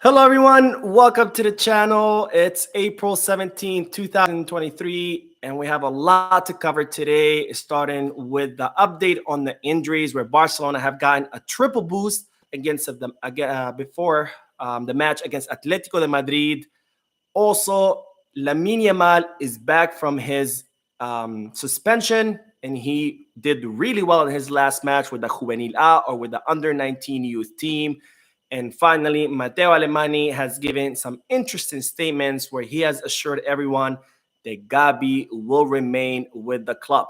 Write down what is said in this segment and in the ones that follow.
Hello, everyone. Welcome to the channel. It's April 17th, 2023, and we have a lot to cover today, starting with the update on the injuries where Barcelona have gotten a triple boost before the match against Atletico de Madrid. Also, Lamine Yamal is back from his suspension, and he did really well in his last match with the Juvenil A or with the under 19 youth team. And finally, Matteo Alemany has given some interesting statements where he has assured everyone that Gavi will remain with the club.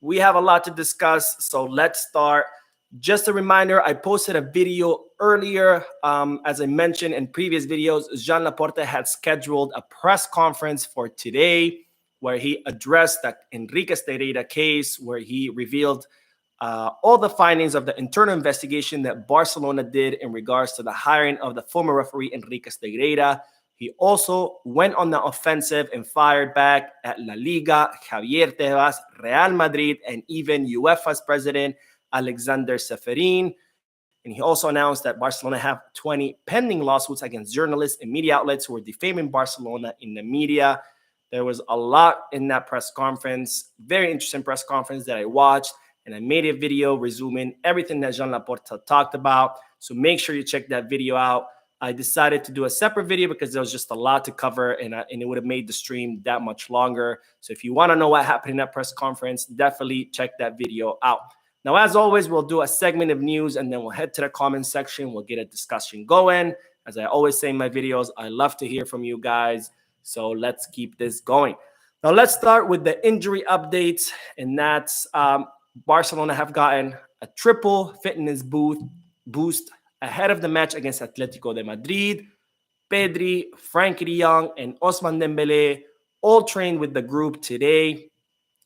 We have a lot to discuss, so let's start. Just a reminder, I posted a video earlier. As I mentioned in previous videos, Jean Laporta had scheduled a press conference for today where he addressed the Enrique Steirera case, where he revealed all the findings of the internal investigation that Barcelona did in regards to the hiring of the former referee Enrique Steirera. He also went on the offensive and fired back at La Liga, Javier Tebas, Real Madrid, and even UEFA's president, Alexander Seferin. And he also announced that Barcelona have 20 pending lawsuits against journalists and media outlets who were defaming Barcelona in the media. There was a lot in that press conference, very interesting press conference that I watched, and I made a video resuming everything that Jean Laporta talked about. So make sure you check that video out. I decided to do a separate video because there was just a lot to cover, and it would have made the stream that much longer. So if you want to know what happened in that press conference, definitely check that video out. Now, as always, we'll do a segment of news, and then we'll head to the comment section. We'll get a discussion going. As I always say in my videos, I love to hear from you guys. So let's keep this going. Now, let's start with the injury updates, and that's Barcelona have gotten a triple fitness boost ahead of the match against Atletico de Madrid. Pedri, Frankie de Jong, and Ousmane Dembele all trained with the group today.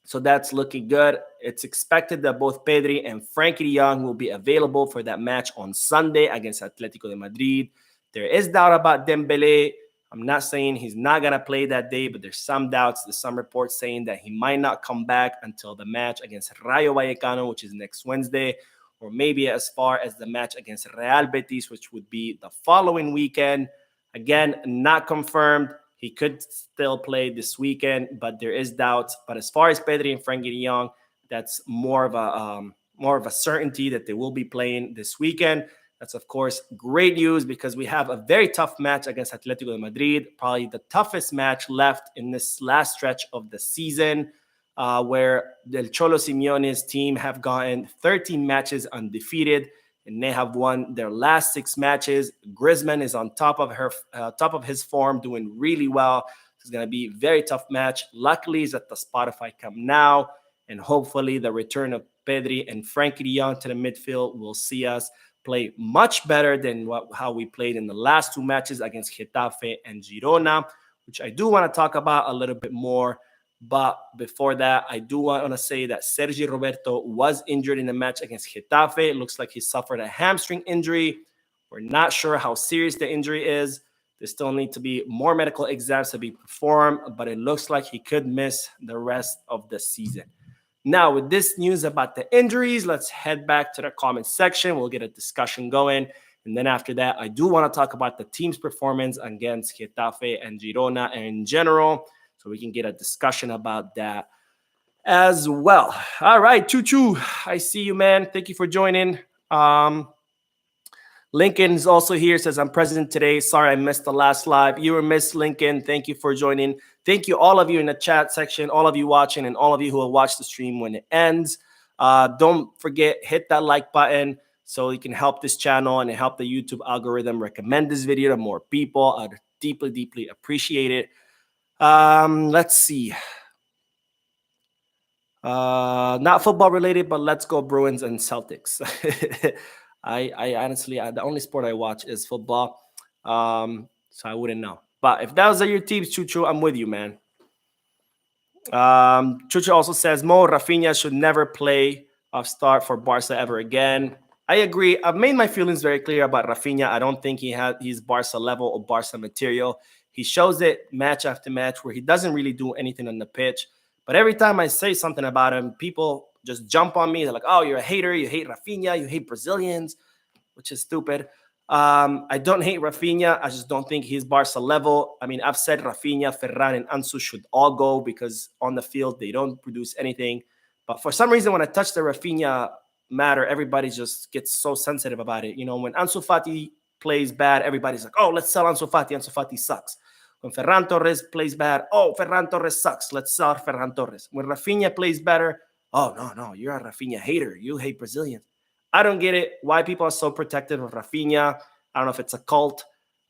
So that's looking good. It's expected that both Pedri and Frankie de Jong will be available for that match on Sunday against Atletico de Madrid. There is doubt about Dembele. I'm not saying he's not going to play that day, but there's some doubts. There's some reports saying that he might not come back until the match against Rayo Vallecano, which is next Wednesday, or maybe as far as the match against Real Betis, which would be the following weekend. Again, not confirmed. He could still play this weekend, but there is doubts. But as far as Pedri and Frankie de Jong, that's more of a certainty that they will be playing this weekend. That's, of course, great news because we have a very tough match against Atletico de Madrid, probably the toughest match left in this last stretch of the season, where the Cholo Simeone's team have gotten 13 matches undefeated, and they have won their last 6 matches. Griezmann is on top of his form, doing really well. It's going to be a very tough match. Luckily, it's at the Spotify Camp Nou, and hopefully the return of Pedri and Frankie de Jong to the midfield will see us play much better than how we played in the last 2 matches against Getafe and Girona, which I do want to talk about a little bit more. But before that, I do want to say that Sergi Roberto was injured in the match against Getafe. It looks like he suffered a hamstring injury. We're not sure how serious the injury is. There still need to be more medical exams to be performed, but it looks like he could miss the rest of the season. Now, with this news about the injuries, let's head back to the comment section. We'll get a discussion going. And then after that, I do want to talk about the team's performance against Getafe and Girona in general, so we can get a discussion about that as well. All right, Choo, I see you, man. Thank you for joining. Lincoln's also here, says, I'm present today. Sorry I missed the last live. You were missed, Lincoln. Thank you for joining. Thank you, all of you in the chat section, all of you watching, and all of you who will watch the stream when it ends. Don't forget, hit that like button so you can help this channel and help the YouTube algorithm recommend this video to more people. I'd deeply, deeply appreciate it. Let's see. Not football related, but let's go Bruins and Celtics. I honestly, the only sport I watch is football. So I wouldn't know. But if those are your teams, Chucho, I'm with you, man. Chucho also says, Mo, Rafinha should never play off start for Barca ever again. I agree. I've made my feelings very clear about Rafinha. I don't think he's Barca level or Barca material. He shows it match after match where he doesn't really do anything on the pitch. But every time I say something about him, people just jump on me. They're like, oh, you're a hater. You hate Rafinha. You hate Brazilians, which is stupid. I don't hate Rafinha. I just don't think he's Barca level. I mean, I've said Rafinha, Ferran, and Ansu should all go because on the field they don't produce anything. But for some reason, when I touch the Rafinha matter, everybody just gets so sensitive about it. You know, when Ansu Fati plays bad, everybody's like, "Oh, let's sell Ansu Fati. Ansu Fati sucks." When Ferran Torres plays bad, "Oh, Ferran Torres sucks. Let's sell Ferran Torres." When Rafinha plays better, "Oh, no, you're a Rafinha hater. You hate Brazilians." I don't get it. Why people are so protective of Rafinha. I don't know if it's a cult.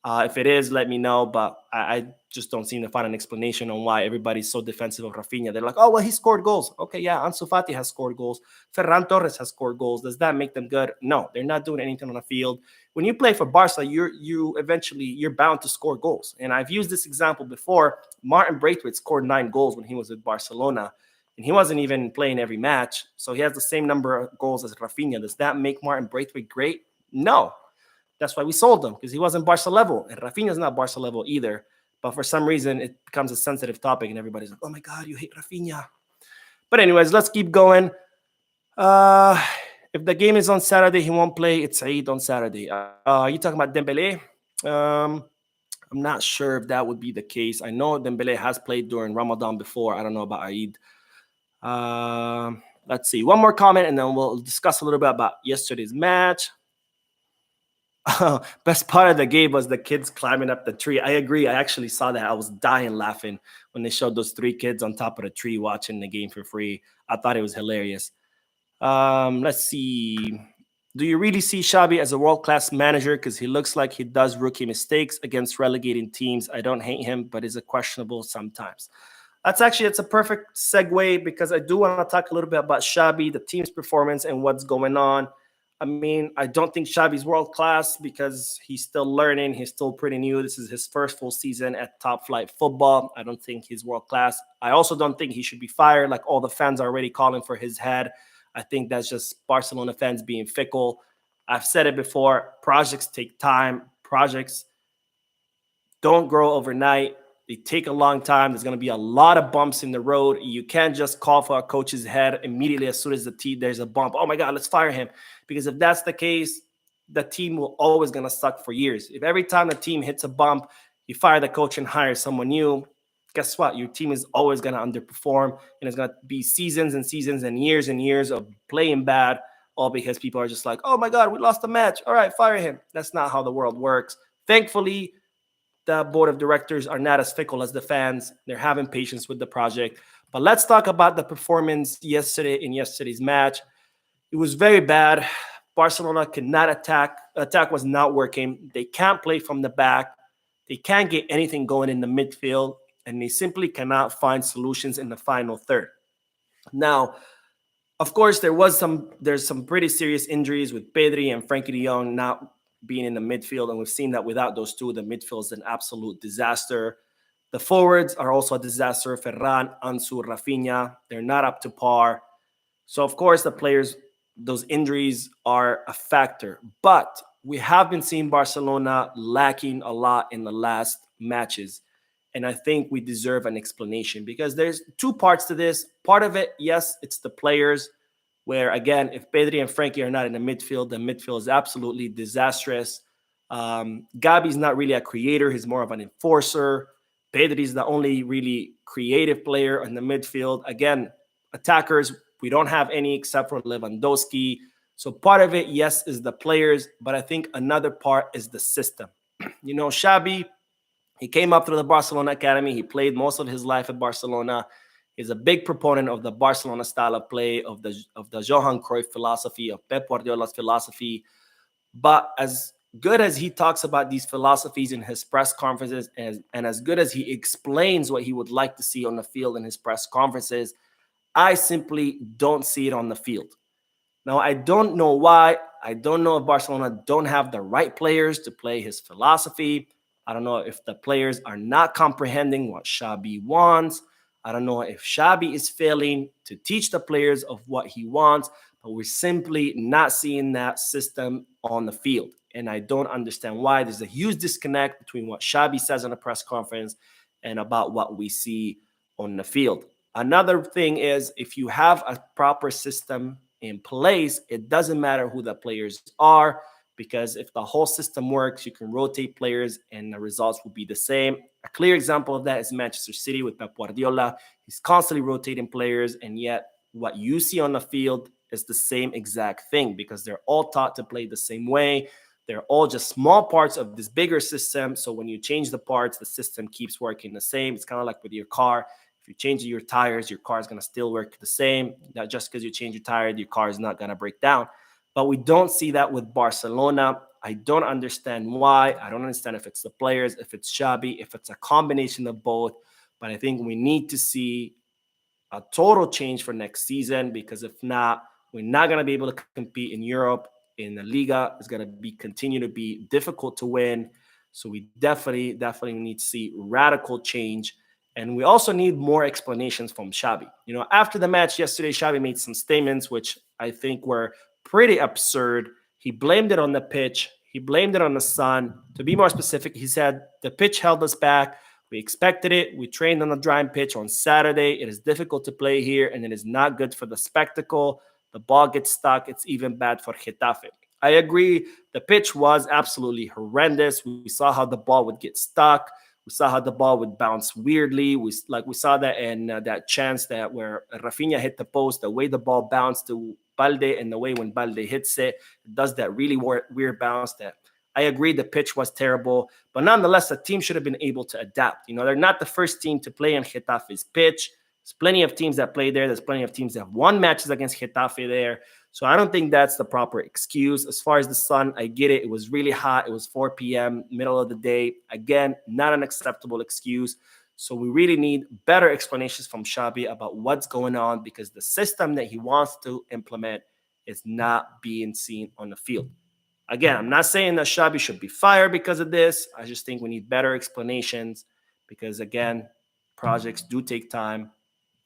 If it is, let me know. But I just don't seem to find an explanation on why everybody's so defensive of Rafinha. They're like, oh, well, he scored goals. Okay, yeah, Ansu Fati has scored goals. Ferran Torres has scored goals. Does that make them good? No, they're not doing anything on the field. When you play for Barca, you're bound to score goals. And I've used this example before. Martin Braithwaite scored 9 goals when he was with Barcelona. And he wasn't even playing every match. So he has the same number of goals as Rafinha. Does that make Martin Braithwaite great? No. That's why we sold him, because he wasn't Barca level. And Rafinha's not Barca level either. But for some reason, it becomes a sensitive topic, and everybody's like, oh my God, you hate Rafinha. But anyways, let's keep going. If the game is on Saturday, he won't play. It's Eid on Saturday. You talking about Dembele? I'm not sure if that would be the case. I know Dembele has played during Ramadan before. I don't know about Eid. Let's see. One more comment, and then we'll discuss a little bit about yesterday's match. Best part of the game was the kids climbing up the tree. I agree. I actually saw that. I was dying laughing when they showed those 3 kids on top of the tree watching the game for free. I thought it was hilarious. Let's see. Do you really see Xavi as a world-class manager? Because he looks like he does rookie mistakes against relegating teams. I don't hate him, but is it questionable sometimes? It's a perfect segue, because I do want to talk a little bit about Xavi, the team's performance, and what's going on. I mean, I don't think Xavi's world class because he's still learning. He's still pretty new. This is his first full season at top flight football. I don't think he's world class. I also don't think he should be fired. Like, all the fans are already calling for his head. I think that's just Barcelona fans being fickle. I've said it before. Projects take time. Projects don't grow overnight. They take a long time. There's going to be a lot of bumps in the road. You can't just call for a coach's head immediately as soon as there's a bump. Oh my God, let's fire him. Because if that's the case, the team will always going to suck for years. If every time the team hits a bump, you fire the coach and hire someone new, guess what? Your team is always going to underperform, and it's going to be seasons and seasons and years of playing bad, all because people are just like, oh my God, we lost a match. All right, fire him. That's not how the world works. Thankfully, the board of directors are not as fickle as the fans. They're having patience with the project. But let's talk about the performance yesterday in yesterday's match. It was very bad. Barcelona could not attack. Attack was not working. They can't play from the back. They can't get anything going in the midfield, and they simply cannot find solutions in the final third. Now, of course, there's some pretty serious injuries with Pedri and Frankie de Jong not being in the midfield, and we've seen that without those two, the midfield is an absolute disaster. The forwards are also a disaster. Ferran, Ansu, Rafinha, they're not up to par. So, of course, the players, those injuries are a factor. But we have been seeing Barcelona lacking a lot in the last matches. And I think we deserve an explanation, because there's 2 parts to this. Part of it, yes, it's the players, where, again, if Pedri and Frankie are not in the midfield is absolutely disastrous. Gavi's not really a creator. He's more of an enforcer. Pedri's the only really creative player in the midfield. Again, attackers, we don't have any except for Lewandowski. So part of it, yes, is the players, but I think another part is the system. You know, Xavi, he came up through the Barcelona Academy. He played most of his life at Barcelona. He's a big proponent of the Barcelona style of play, of the Johan Cruyff philosophy, of Pep Guardiola's philosophy. But as good as he talks about these philosophies in his press conferences, and as good as he explains what he would like to see on the field in his press conferences, I simply don't see it on the field. Now, I don't know why. I don't know if Barcelona don't have the right players to play his philosophy. I don't know if the players are not comprehending what Xavi wants. I don't know if Xavi is failing to teach the players of what he wants, but we're simply not seeing that system on the field. And I don't understand why. There's a huge disconnect between what Xavi says on a press conference and about what we see on the field. Another thing is, if you have a proper system in place, it doesn't matter who the players are. because if the whole system works, you can rotate players and the results will be the same. A clear example of that is Manchester City with Pep Guardiola. He's constantly rotating players, and yet what you see on the field is the same exact thing because they're all taught to play the same way. They're all just small parts of this bigger system. So when you change the parts, the system keeps working the same. It's kind of like with your car. If you change your tires, your car is going to still work the same. Not just because you change your tire, your car is not going to break down. But we don't see that with Barcelona. I don't understand why. I don't understand if it's the players, if it's Xavi, if it's a combination of both. But I think we need to see a total change for next season because if not, we're not going to be able to compete in Europe. In the Liga, it's going to be continue to be difficult to win. So we definitely need to see radical change. And we also need more explanations from Xavi. After the match yesterday, Xavi made some statements which I think were pretty absurd. He blamed it on the pitch. He blamed it on the sun. To be more specific, he said the pitch held us back. We expected it. We trained on a dry pitch on Saturday. It is difficult to play here, and it is not good for the spectacle. The ball gets stuck. It's even bad for Getafe. I agree. The pitch was absolutely horrendous. We saw how the ball would get stuck. We saw how the ball would bounce weirdly. We saw that in that chance that where Rafinha hit the post, the way the ball bounced to Balde, and the way when Balde hits it, it does that really weird bounce. That I agree, the pitch was terrible, but nonetheless, the team should have been able to adapt. They're not the first team to play on Getafe's pitch. There's plenty of teams that play there. There's plenty of teams that have won matches against Getafe there. So I don't think that's the proper excuse. As far as the sun, I get it. It was really hot. It was 4 p.m., middle of the day. Again, not an acceptable excuse. So we really need better explanations from Xavi about what's going on because the system that he wants to implement is not being seen on the field. Again, I'm not saying that Xavi should be fired because of this. I just think we need better explanations because, again, projects do take time.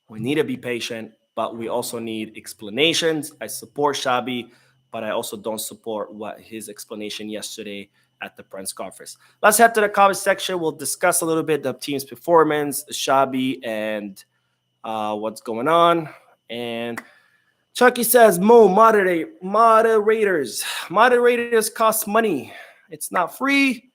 We need to be patient, but we also need explanations. I support Xavi, but I also don't support what his explanation yesterday at the press conference. Let's head to the comment section. We'll discuss a little bit the team's performance, Xavi, and what's going on. And Chucky says, Mo, moderators cost money. It's not free.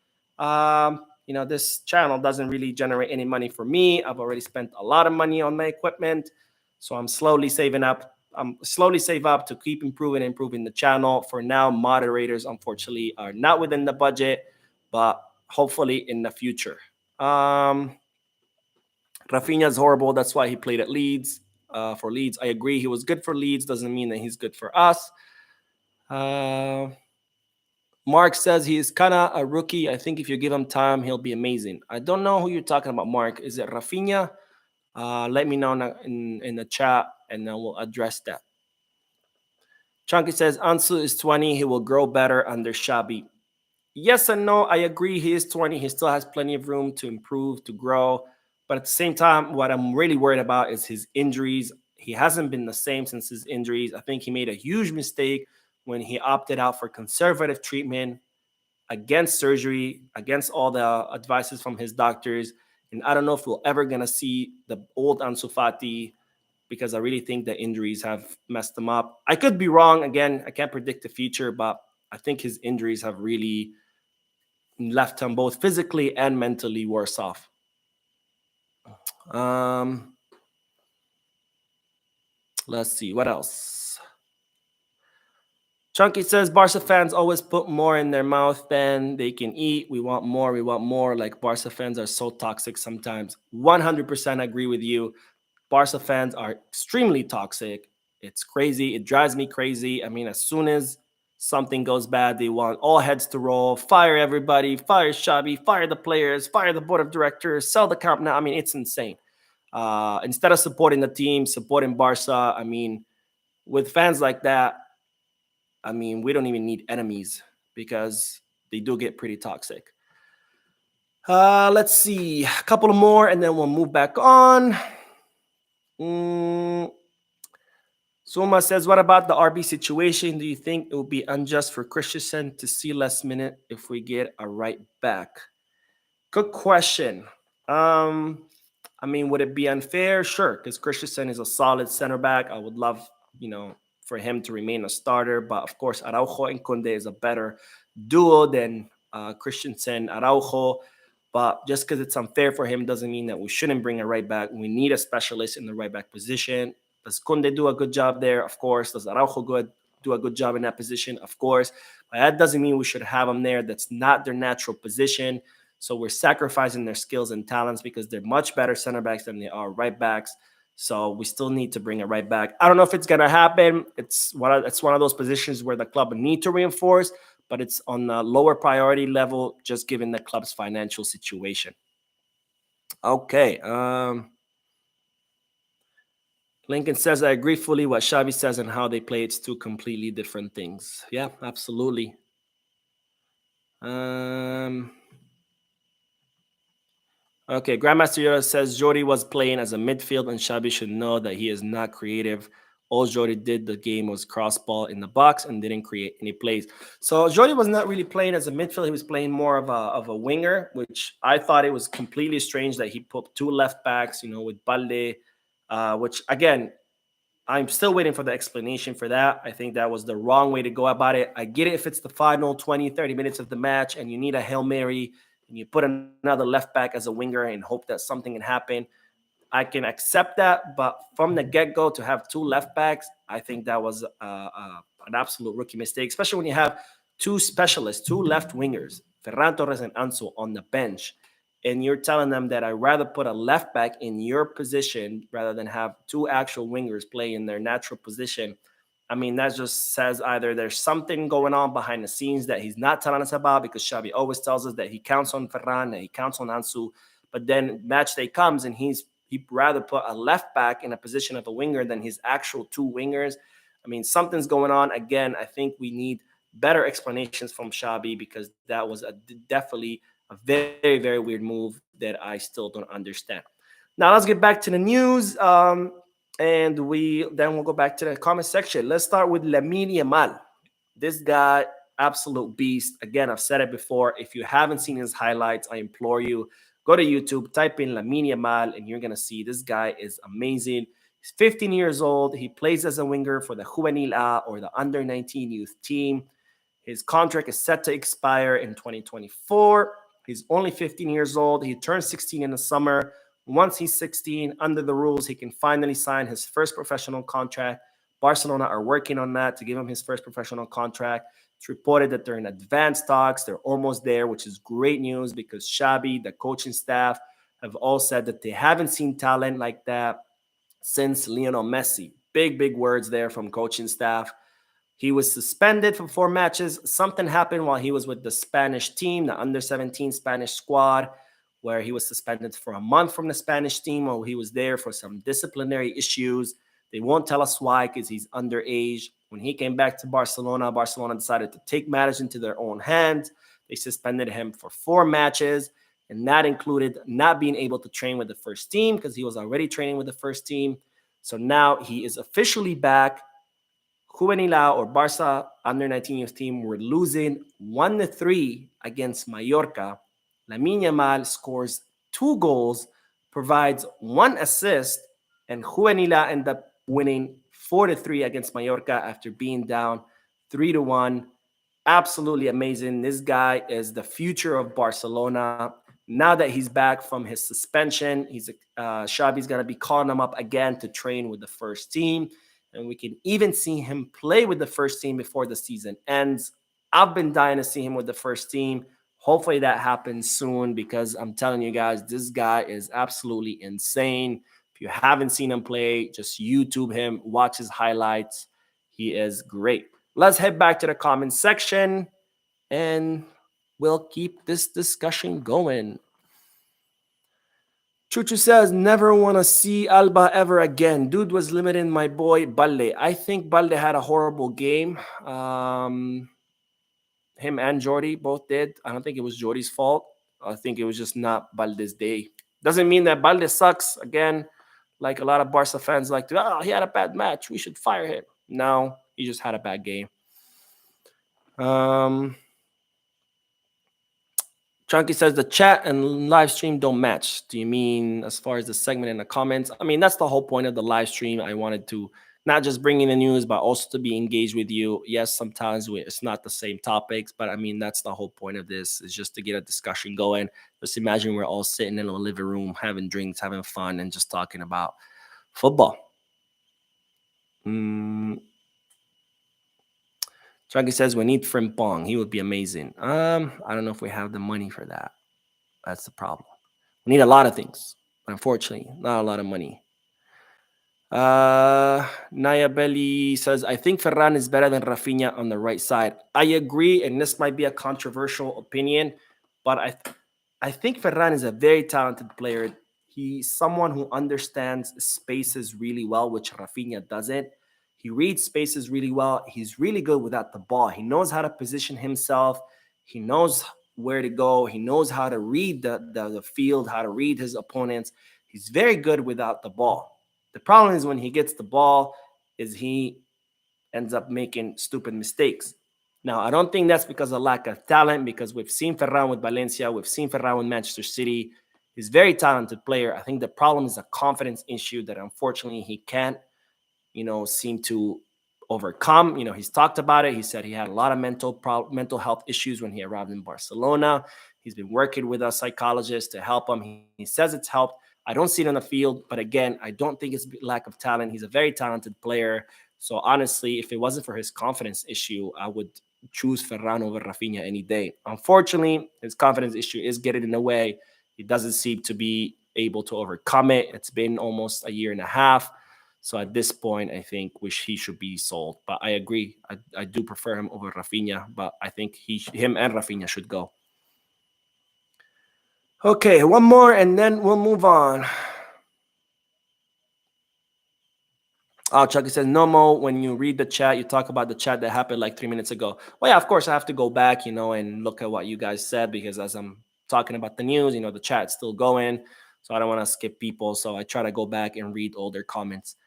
This channel doesn't really generate any money for me. I've already spent a lot of money on my equipment. So I'm slowly saving up. Save up to keep improving the channel. For now, moderators, unfortunately, are not within the budget, but hopefully in the future. Rafinha's horrible. That's why he played at Leeds. For Leeds, I agree. He was good for Leeds. Doesn't mean that he's good for us. Mark says he's kind of a rookie. I think if you give him time, he'll be amazing. I don't know who you're talking about, Mark. Is it Rafinha? Let me know in the chat, and then we'll address that. Chunky says Ansu is 20. He will grow better under Xavi. Yes and no. I agree. He is 20. He still has plenty of room to improve, to grow. But at the same time, what I'm really worried about is his injuries. He hasn't been the same since his injuries. I think he made a huge mistake when he opted out for conservative treatment against surgery, against all the advices from his doctors. And I don't know if we're ever going to see the old Ansu Fati because I really think the injuries have messed him up. I could be wrong. Again, I can't predict the future, but I think his injuries have really left him both physically and mentally worse off. Let's see. What else? Chunky says Barca fans always put more in their mouth than they can eat. We want more. We want more. Like Barca fans are so toxic sometimes. 100% agree with you. Barca fans are extremely toxic. It's crazy. It drives me crazy. I mean, as soon as something goes bad, they want all heads to roll, fire everybody, fire Xavi, fire the players, fire the board of directors, sell the Camp Nou. I mean, it's insane. Instead of supporting the team, supporting Barca, I mean, with fans like that, I mean, we don't even need enemies because they do get pretty toxic. Let's see. A couple more, and then we'll move back on. Suma says, what about the RB situation? Do you think it will be unjust for Christensen to see less minute if we get a right back? Good question. I mean, would it be unfair? Sure, because Christensen is a solid center back. I would love, for him to remain a starter. But of course, Araujo and Conde is a better duo than Christensen Araujo. But just because it's unfair for him doesn't mean that we shouldn't bring a right back. We need a specialist in the right back position. Does Kunde do a good job there? Of course. Does Araujo do a good job in that position? Of course. But that doesn't mean we should have them there. That's not their natural position. So we're sacrificing their skills and talents because they're much better center backs than they are right backs. So we still need to bring a right back. I don't know if it's gonna happen. It's one of those positions where the club need to reinforce, but it's on a lower priority level, just given the club's financial situation. Okay. Lincoln says, I agree fully what Xavi says and how they play. It's two completely different things. Yeah, absolutely. Okay, Grandmaster Yoda says Jordi was playing as a midfield and Xavi should know that he is not creative. All Jordi did the game was cross ball in the box and didn't create any plays. So Jordi was not really playing as a midfield. He was playing more of a winger, which I thought it was completely strange that he put two left backs, with Balde, which again, I'm still waiting for the explanation for that. I think that was the wrong way to go about it. I get it if it's the final 20, 30 minutes of the match and you need a Hail Mary and you put another left back as a winger and hope that something can happen. I can accept that, but from the get-go to have two left backs, I think that was an absolute rookie mistake, especially when you have two specialists, two left wingers, Ferran Torres and Ansu, on the bench, and you're telling them that I'd rather put a left back in your position rather than have two actual wingers play in their natural position. I mean, that just says either there's something going on behind the scenes that he's not telling us about, because Xavi always tells us that he counts on Ferran, that he counts on Ansu, but then match day comes and he'd rather put a left back in a position of a winger than his actual two wingers. I mean, something's going on. Again, I think we need better explanations from Xavi, because that was definitely a very, very weird move that I still don't understand. Now let's get back to the news. And we'll go back to the comment section. Let's start with Lamine Yamal. This guy, absolute beast. Again, I've said it before. If you haven't seen his highlights, I implore you, go to YouTube, type in Lamine Yamal, and you're going to see this guy is amazing. He's 15 years old. He plays as a winger for the Juvenil A, or the under-19 youth team. His contract is set to expire in 2024. He's only 15 years old. He turned 16 in the summer. Once he's 16, under the rules, he can finally sign his first professional contract. Barcelona are working on that to give him his first professional contract. It's reported that they're in advanced talks. They're almost there, which is great news, because Xavi, the coaching staff, have all said that they haven't seen talent like that since Lionel Messi. Big, big words there from coaching staff. He was suspended for 4 matches. Something happened while he was with the Spanish team, the under-17 Spanish squad, where he was suspended for a month from the Spanish team while he was there for some disciplinary issues. They won't tell us why, because he's underage. When he came back to Barcelona, Barcelona decided to take matters into their own hands. They suspended him for 4 matches, and that included not being able to train with the first team, because he was already training with the first team. So now he is officially back. Juvenil or Barca under-19 youth team were losing 1-3 against Mallorca. Lamine Yamal scores 2 goals, provides 1 assist, and Juvenil end up winning 4-3 against Mallorca after being down 3-1. Absolutely amazing. This guy is the future of Barcelona. Now that he's back from his suspension, Xavi's going to be calling him up again to train with the first team. And we can even see him play with the first team before the season ends. I've been dying to see him with the first team. Hopefully that happens soon, because I'm telling you guys, this guy is absolutely insane. If you haven't seen him play, just YouTube him, watch his highlights. He is great. Let's head back to the comment section and we'll keep this discussion going. Chuchu says, never want to see Alba ever again. Dude was limiting my boy Balde. I think Balde had a horrible game. Him and Jordi both did. I don't think it was Jordi's fault. I think it was just not Balde's day. Doesn't mean that Balde sucks. Again, like a lot of Barca fans like to, he had a bad match, we should fire him. No, he just had a bad game. Chunky says the chat and live stream don't match. Do you mean as far as the segment in the comments? I mean, that's the whole point of the live stream. I wanted to not just bringing the news, but also to be engaged with you. Yes, sometimes it's not the same topics, but I mean, that's the whole point of this, is just to get a discussion going. Just imagine we're all sitting in a living room, having drinks, having fun, and just talking about football. Chucky says we need Frimpong. He would be amazing. I don't know if we have the money for that. That's the problem. We need a lot of things, but unfortunately, not a lot of money. Naya Belli says, I think Ferran is better than Rafinha on the right side. I agree, and this might be a controversial opinion, but I think Ferran is a very talented player. He's someone who understands spaces really well, which Rafinha doesn't. He reads spaces really well. He's really good without the ball. He knows how to position himself. He knows where to go. He knows how to read the field, how to read his opponents. He's very good without the ball. The problem is when he gets the ball, is he ends up making stupid mistakes. Now, I don't think that's because of lack of talent, because we've seen Ferran with Valencia, we've seen Ferran with Manchester City. He's a very talented player. I think the problem is a confidence issue that unfortunately he can't, seem to overcome. He's talked about it. He said he had a lot of mental health issues when he arrived in Barcelona. He's been working with a psychologist to help him. He says it's helped. I don't see it on the field, but again, I don't think it's lack of talent. He's a very talented player. So honestly, if it wasn't for his confidence issue, I would choose Ferran over Rafinha any day. Unfortunately, his confidence issue is getting in the way. He doesn't seem to be able to overcome it. It's been almost a year and a half. So at this point, I think he should be sold. But I agree. I do prefer him over Rafinha, but I think him and Rafinha should go. Okay, one more and then we'll move on. Oh, Chucky says, no, Mo, when you read the chat, you talk about the chat that happened like 3 minutes ago. Well, yeah, of course, I have to go back, and look at what you guys said, because as I'm talking about the news, the chat's still going. So I don't want to skip people. So I try to go back and read all their comments.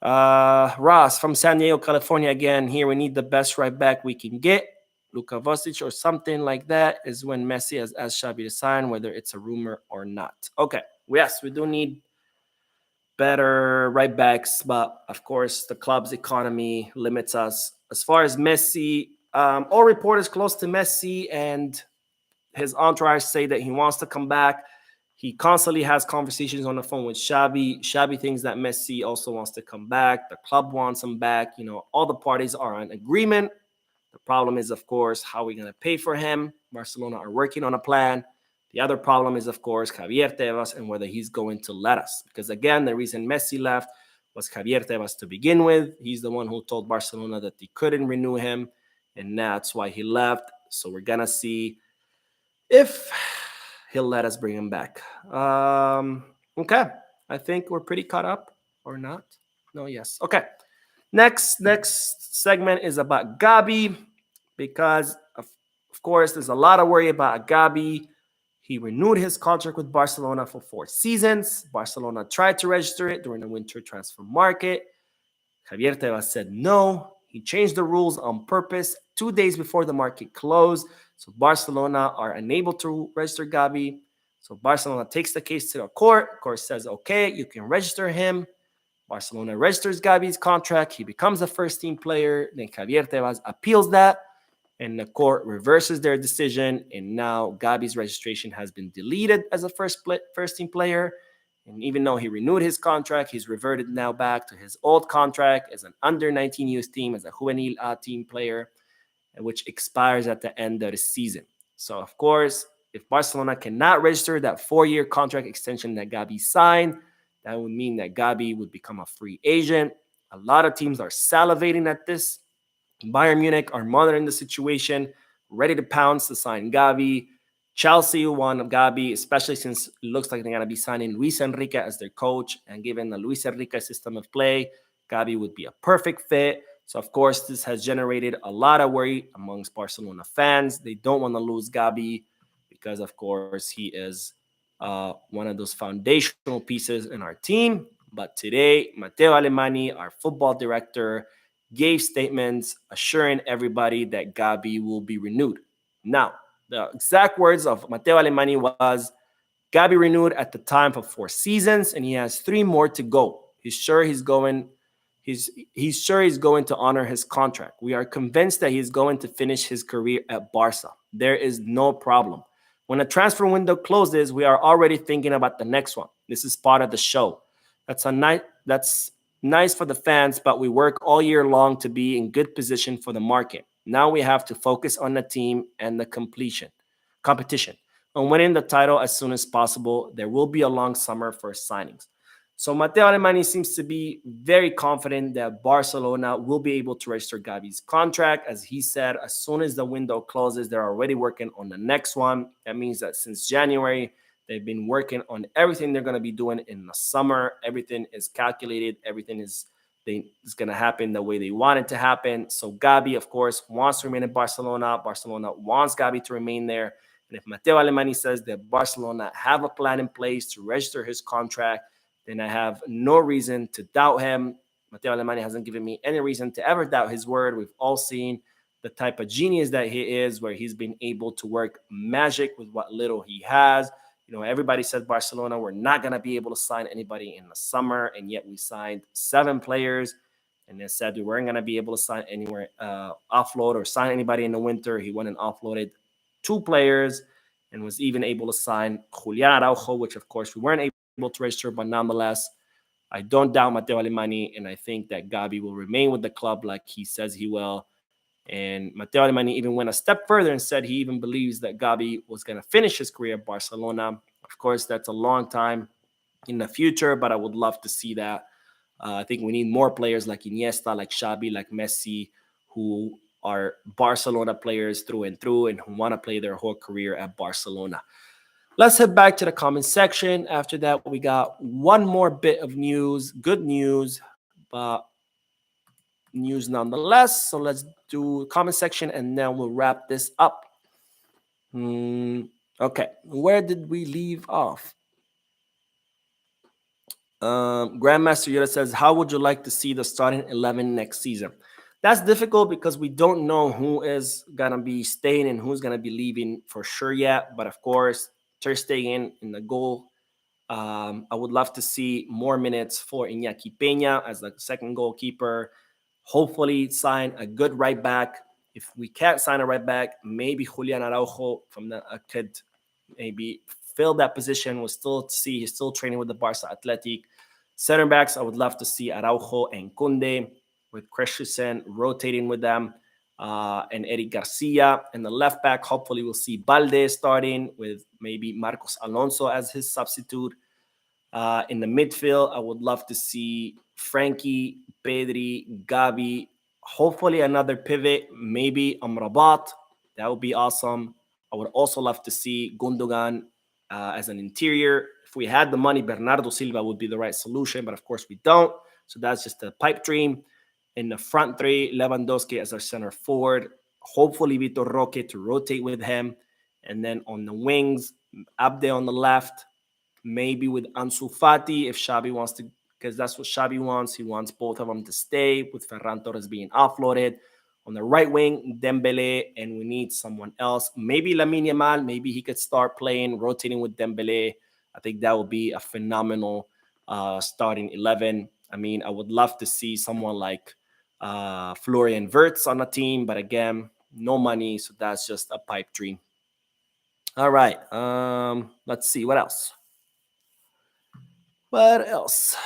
Ross from San Diego, California again. Here, we need the best right back we can get. Luka Vucic or something like that is when Messi has asked Xavi to sign, whether it's a rumor or not. Okay, yes, we do need better right backs, but of course the club's economy limits us. As far as Messi, all reporters close to Messi and his entourage say that he wants to come back. He constantly has conversations on the phone with Xavi. Xavi thinks that Messi also wants to come back. The club wants him back. All the parties are in agreement. The problem is, of course, how are we going to pay for him? Barcelona are working on a plan. The other problem is, of course, Javier Tebas and whether he's going to let us. Because, again, the reason Messi left was Javier Tebas to begin with. He's the one who told Barcelona that they couldn't renew him, and that's why he left. So we're going to see if he'll let us bring him back. Okay. I think we're pretty caught up, or not? No, yes. Okay. Next segment is about Gavi, because of course there's a lot of worry about Gavi. He renewed his contract with Barcelona for 4 seasons. Barcelona tried to register it during the winter transfer market. Javier Tebas said no. He changed the rules on purpose 2 days before the market closed. So Barcelona are unable to register Gavi. So Barcelona takes the case to the court. Court says, okay, you can register him. Barcelona registers Gavi's contract. He becomes a first-team player. Then Javier Tebas appeals that, and the court reverses their decision. And now Gavi's registration has been deleted as a first-team player. And even though he renewed his contract, he's reverted now back to his old contract as an under-19 youth team, as a juvenil A team player, which expires at the end of the season. So, of course, if Barcelona cannot register that 4-year contract extension that Gavi signed, that would mean that Gavi would become a free agent. A lot of teams are salivating at this. Bayern Munich are monitoring the situation, ready to pounce to sign Gavi. Chelsea want Gavi, especially since it looks like they're going to be signing Luis Enrique as their coach. And given the Luis Enrique system of play, Gavi would be a perfect fit. So, of course, this has generated a lot of worry amongst Barcelona fans. They don't want to lose Gavi because, of course, he is one of those foundational pieces in our team. But today, Matteo Alemany, our football director, gave statements assuring everybody that Gavi will be renewed. Now, the exact words of Matteo Alemany was, Gavi renewed at the time for 4 seasons, and he has 3 more to go. He's sure he's He's sure he's going to honor his contract. We are convinced that he's going to finish his career at Barca. There is no problem. When a transfer window closes, we are already thinking about the next one. This is part of the show. That's nice for the fans, but we work all year long to be in good position for the market. Now we have to focus on the team and the competition, on winning the title as soon as possible. There will be a long summer for signings. So Matteo Alemany seems to be very confident that Barcelona will be able to register Gavi's contract. As he said, as soon as the window closes, they're already working on the next one. That means that since January, they've been working on everything they're going to be doing in the summer. Everything is calculated. Everything is going to happen the way they want it to happen. So Gavi, of course, wants to remain in Barcelona. Barcelona wants Gavi to remain there. And if Matteo Alemany says that Barcelona have a plan in place to register his contract, then I have no reason to doubt him. Matteo Alemany hasn't given me any reason to ever doubt his word. We've all seen the type of genius that he is, where he's been able to work magic with what little he has. Everybody said Barcelona were not going to be able to sign anybody in the summer, and yet we signed 7 players. And they said we weren't going to be able to sign anywhere, offload or sign anybody in the winter. He went and offloaded 2 players and was even able to sign Julian Araujo, which of course we weren't able to register, but nonetheless, I don't doubt Matteo Alemany, and I think that Gavi will remain with the club like he says he will. And Matteo Alemany even went a step further and said he even believes that Gavi was going to finish his career at Barcelona. Of course, that's a long time in the future, but I would love to see that. I think we need more players like Iniesta, like Xavi, like Messi, who are Barcelona players through and through and who want to play their whole career at Barcelona. Let's head back to the comment section. After that, we got one more bit of news, good news, but news nonetheless. So let's do comment section and then we'll wrap this up. Okay, where did we leave off? Grandmaster Yoda says, how would you like to see the starting 11 next season? That's difficult because we don't know who is going to be staying and who's going to be leaving for sure yet. But of course, Ter Stegen in the goal. I would love to see more minutes for Iñaki Peña as the second goalkeeper. Hopefully sign a good right back. If we can't sign a right back, maybe Julian Araujo could maybe fill that position. We'll still see he's still training with the Barca Athletic. Center backs, I would love to see Araujo and Kunde, with Christensen rotating with them, and Eric Garcia. And the left back, hopefully we'll see Balde starting with maybe Marcos Alonso as his substitute. In the midfield, I would love to see Frankie, Pedri, Gavi, hopefully another pivot, maybe Amrabat. That would be awesome. I would also love to see Gundogan as an interior. If we had the money, Bernardo Silva would be the right solution, but of course we don't. So that's just a pipe dream. In the front 3, Lewandowski as our center forward. Hopefully Vitor Roque to rotate with him. And then on the wings, Abde on the left, maybe with Ansu Fati if Xavi wants to, because that's what Xavi wants. He wants both of them to stay, with Ferran Torres being offloaded. On the right wing, Dembele, and we need someone else. Maybe Lamine Yamal. Maybe he could start playing, rotating with Dembele. I think that would be a phenomenal starting 11. I mean, I would love to see someone like Florian Wirtz on the team, but again, no money, so that's just a pipe dream. All right, let's see what else. What else?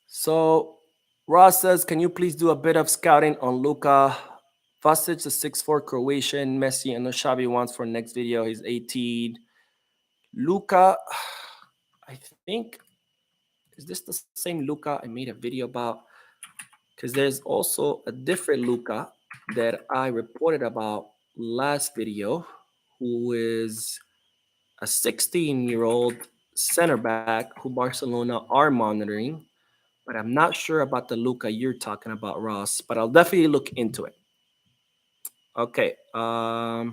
So Ross says, can you please do a bit of scouting on Luka Vasic, the 6'4" Croatian Messi and Xavi wants for next video? He's 18. Luka, I think, is this the same Luka I made a video about? Because there's also a different Luka that I reported about last video, who is a 16-year-old center back who Barcelona are monitoring. But I'm not sure about the Luka you're talking about, Ross, but I'll definitely look into it. Okay. All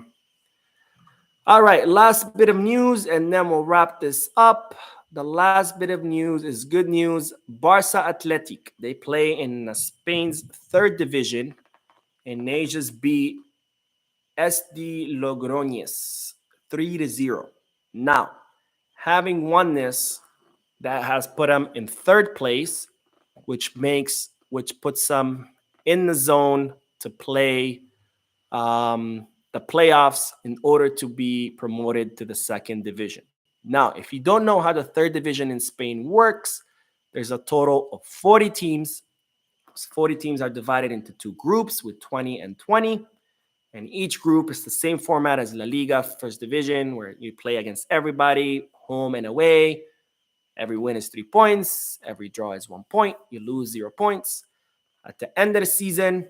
right, last bit of news, and then we'll wrap this up. The last bit of news is good news. Barca Athletic, they play in Spain's 3rd division, and they just beat SD Logroñez 3-0. Now, having won this, that has put them in third place, which puts them in the zone to play the playoffs in order to be promoted to the second division. Now, if you don't know how the third division in Spain works, there's a total of 40 teams. 40 teams are divided into two groups with 20 and 20. And each group is the same format as La Liga First Division, where you play against everybody, home and away. Every win is 3 points. Every draw is 1 point. You lose 0 points. At the end of the season,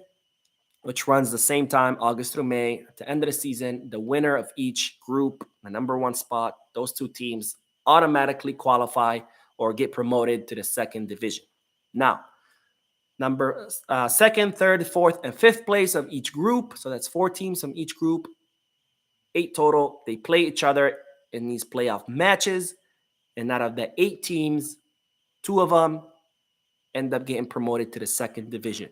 which runs the same time, August through May, at the end of the season, the winner of each group, the number one spot, those two teams automatically qualify or get promoted to the second division. Now, number second, third, fourth, and fifth place of each group. So that's 4 teams from each group, 8 total. They play each other in these playoff matches. And out of the 8 teams, 2 of them end up getting promoted to the second division.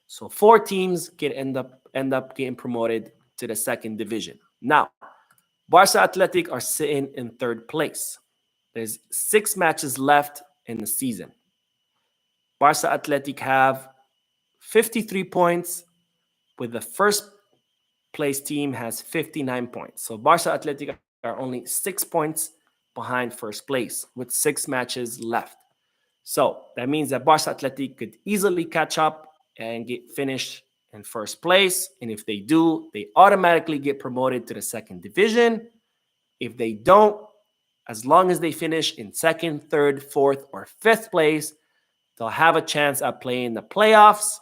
So 4 teams end up getting promoted to the second division. Now, Barca Athletic are sitting in third place. There's 6 matches left in the season. Barca Athletic have 53 points, with the first place team has 59 points. So Barca Athletic are only 6 points behind first place with 6 matches left. So that means that Barca Athletic could easily catch up and get finished in first place. And if they do, they automatically get promoted to the second division. If they don't, as long as they finish in second, third, fourth, or fifth place, they'll have a chance at playing the playoffs.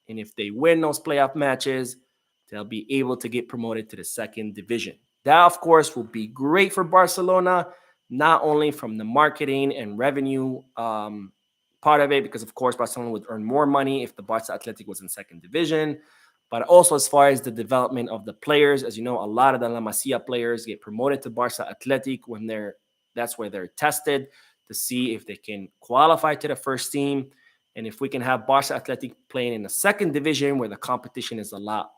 And if they win those playoff matches, they'll be able to get promoted to the second division. That, of course, will be great for Barcelona, not only from the marketing and revenue part of it, because, of course, Barcelona would earn more money if the Barca Athletic was in second division, but also as far as the development of the players. As you know, a lot of the La Masia players get promoted to Barca Athletic when that's where they're tested to see if they can qualify to the first team. And if we can have Barca Athletic playing in the second division where the competition is a lot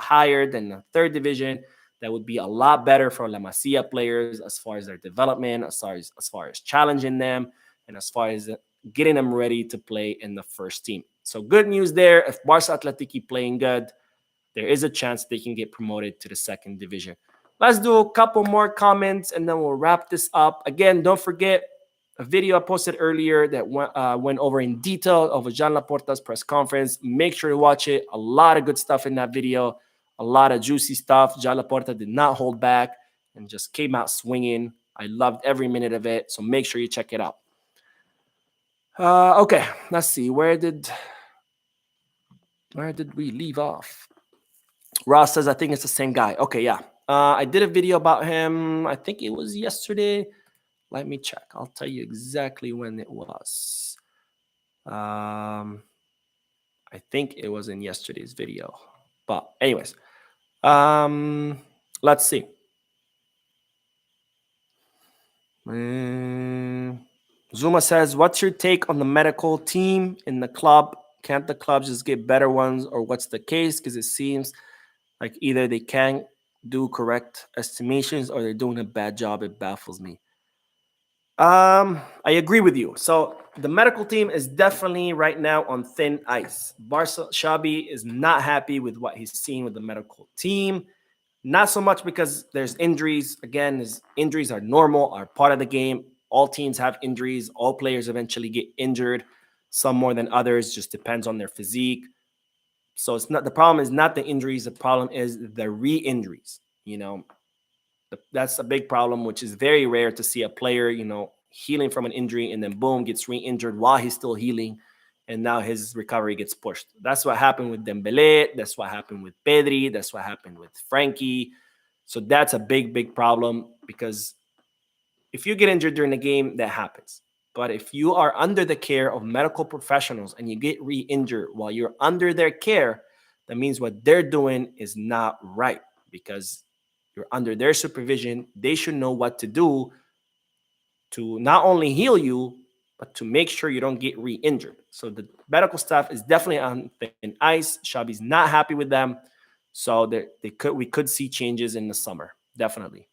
higher than the third division, that would be a lot better for La Masia players as far as their development, as far as challenging them, and as far as getting them ready to play in the first team. So good news there. If Barca Athletic keep playing good, there is a chance they can get promoted to the second division. Let's do a couple more comments and then we'll wrap this up. Again, don't forget a video I posted earlier that went over in detail of Jean Laporta's press conference. Make sure to watch it. A lot of good stuff in that video, a lot of juicy stuff. Jean Laporta did not hold back and just came out swinging. I loved every minute of it, so make sure you check it out. Okay, let's see. Where did we leave off? Ross says, I think it's the same guy. Okay, yeah. I did a video about him. I think it was yesterday. Let me check. I'll tell you exactly when it was. I think it was in yesterday's video. But anyways, let's see. Zuma says, what's your take on the medical team in the club? Can't the clubs just get better ones, or what's the case? Because it seems like either they can't do correct estimations or they're doing a bad job. It baffles me. I agree with you. So the medical team is definitely right now on thin ice. Xabi is not happy with what he's seen with the medical team. Not so much because there's injuries. Again, his injuries are normal, are part of the game. All teams have injuries. All players eventually get injured. Some more than others. Just depends on their physique. So it's not, the problem is not the injuries. The problem is the re-injuries. That's a big problem, which is very rare to see a player, healing from an injury and then boom, gets re-injured while he's still healing. And now his recovery gets pushed. That's what happened with Dembele. That's what happened with Pedri. That's what happened with Frankie. So that's a big, big problem, because if you get injured during the game, that happens. But if you are under the care of medical professionals and you get re-injured while you're under their care, that means what they're doing is not right, because you're under their supervision. They should know what to do to not only heal you, but to make sure you don't get re-injured. So the medical staff is definitely on thin ice. Xabi's not happy with them. So we could see changes in the summer. Definitely.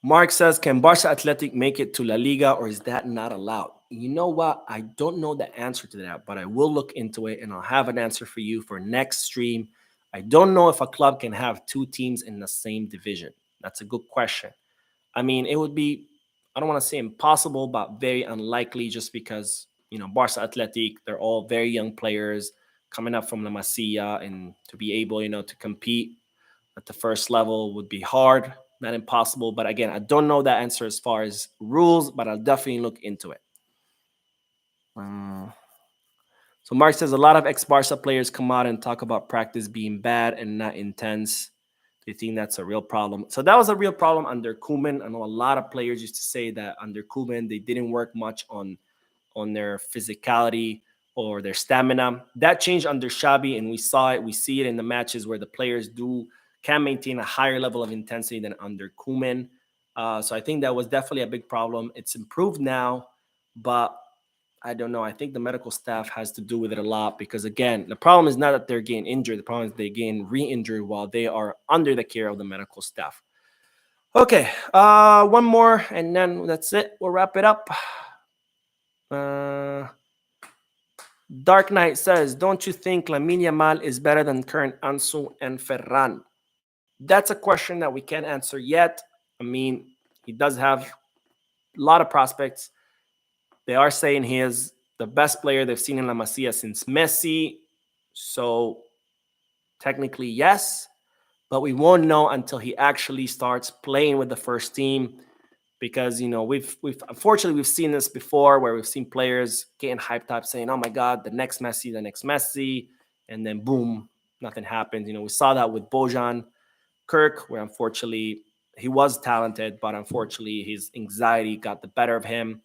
Mark says, can Barca Athletic make it to La Liga or is that not allowed? You know what? I don't know the answer to that, but I will look into it and I'll have an answer for you for next stream. I don't know if a club can have two teams in the same division. That's a good question. I mean, it would be, I don't want to say impossible, but very unlikely just because, Barca Athletic, they're all very young players coming up from La Masia, and to be able, to compete at the first level would be hard, not impossible. But again, I don't know that answer as far as rules, but I'll definitely look into it. So Mark says a lot of ex-Barca players come out and talk about practice being bad and not intense. Do you think that's a real problem? So that was a real problem under Koeman. I know a lot of players used to say that under Koeman they didn't work much on their physicality or their stamina. That changed under Xabi, and we saw it. We see it in the matches where the players can maintain a higher level of intensity than under Koeman. So I think that was definitely a big problem. It's improved now, but I don't know. I think the medical staff has to do with it a lot because, again, the problem is not that they're getting injured. The problem is they getting re-injured while they are under the care of the medical staff. Okay, one more, and then that's it. We'll wrap it up. Dark Knight says, don't you think Lamine Yamal is better than current Ansu and Ferran? That's a question that we can't answer yet. I mean, he does have a lot of prospects. They are saying he is the best player they've seen in La Masia since Messi. So technically, yes. But we won't know until he actually starts playing with the first team. Because we've unfortunately we've seen this before where we've seen players getting hyped up saying, oh my God, the next Messi, and then boom, nothing happens. We saw that with Bojan Kirk, where unfortunately he was talented, but unfortunately his anxiety got the better of him.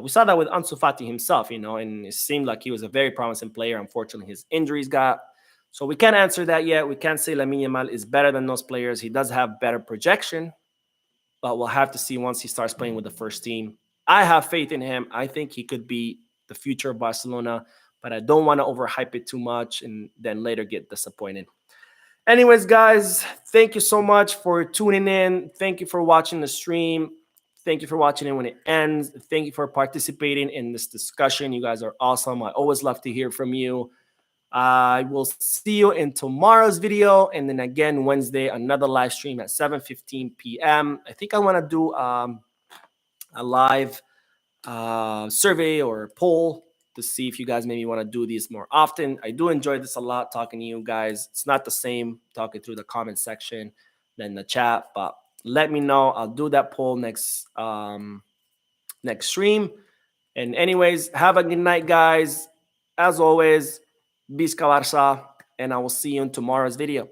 We saw that with Ansu Fati himself, and it seemed like he was a very promising player. Unfortunately, his injuries got. So we can't answer that yet. We can't say Lamine Yamal is better than those players. He does have better projection, but we'll have to see once he starts playing with the first team. I have faith in him. I think he could be the future of Barcelona, but I don't want to overhype it too much and then later get disappointed. Anyways, guys, thank you so much for tuning in. Thank you for watching the stream. Thank you for watching it when it ends. Thank you for participating in this discussion. You guys are awesome. I always love to hear from you. I will see you in tomorrow's video, and then again Wednesday, another live stream at 7:15 p.m. I think I want to do a live survey or poll to see if you guys maybe want to do these more often. I do enjoy this a lot, talking to you guys. It's not the same talking through the comment section than the chat, but let me know. I'll do that poll next stream. And anyways, have a good night, guys. As always, Visca Barça, and I will see you in tomorrow's video.